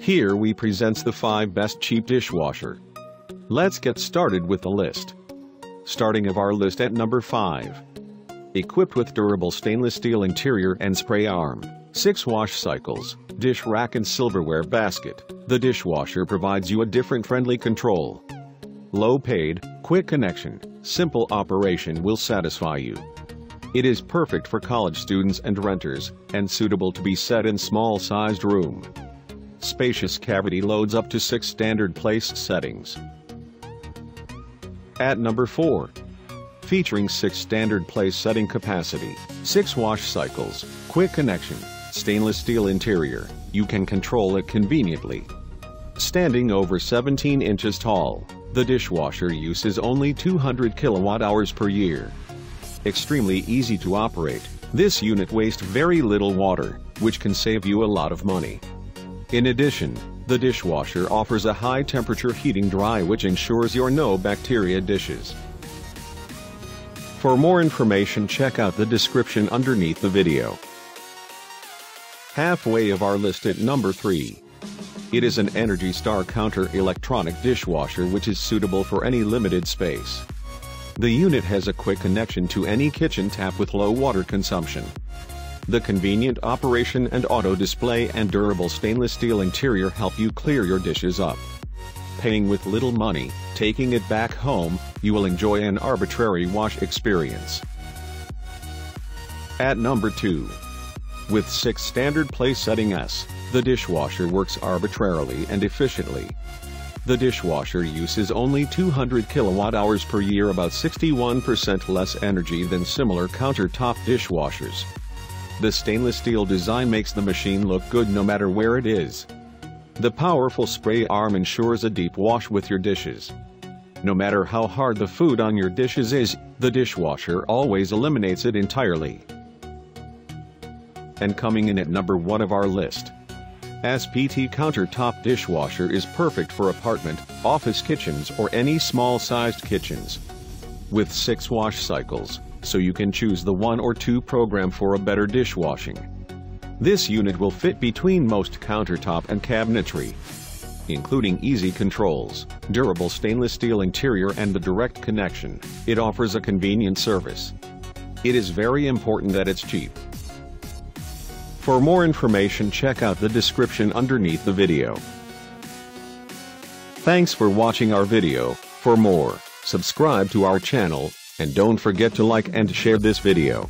Here we presents the 5 best cheap dishwasher. Let's get started with the list. Starting of our list at number 5. Equipped with durable stainless steel interior and spray arm, 6 wash cycles, dish rack and silverware basket, the dishwasher provides you a different friendly control. Low paid, quick connection, simple operation will satisfy you. It is perfect for college students and renters, and suitable to be set in small-sized room. Spacious cavity loads up to 6 standard place settings. At number 4. Featuring 6 standard place setting capacity, 6 wash cycles, quick connection, stainless steel interior, you can control it conveniently. Standing over 17 inches tall, the dishwasher uses only 200 kilowatt-hours per year. Extremely easy to operate, this unit wastes very little water, which can save you a lot of money. In addition, the dishwasher offers a high-temperature heating dry which ensures your no bacteria dishes. For more information, check out the description underneath the video. Halfway of our list at number 3. It is an Energy Star counter electronic dishwasher which is suitable for any limited space. The unit has a quick connection to any kitchen tap with low water consumption. The convenient operation and auto display and durable stainless steel interior help you clear your dishes up. Paying with little money, taking it back home, you will enjoy an arbitrary wash experience. At number 2. With 6 standard place setting S, the dishwasher works arbitrarily and efficiently. The dishwasher uses only 200 kilowatt-hours per year, about 61% less energy than similar countertop dishwashers. The stainless steel design makes the machine look good no matter where it is. The powerful spray arm ensures a deep wash with your dishes. No matter how hard the food on your dishes is, the dishwasher always eliminates it entirely. And coming in at number 1 of our list. SPT countertop dishwasher is perfect for apartment, office kitchens or any small-sized kitchens. With 6 wash cycles, so you can choose the 1 or 2 program for a better dishwashing. This unit will fit between most countertop and cabinetry, including easy controls, durable stainless steel interior and the direct connection. It offers a convenient service. It is very important that it's cheap. For more information, check out the description underneath the video. Thanks for watching our video. For more, subscribe to our channel, and don't forget to like and share this video.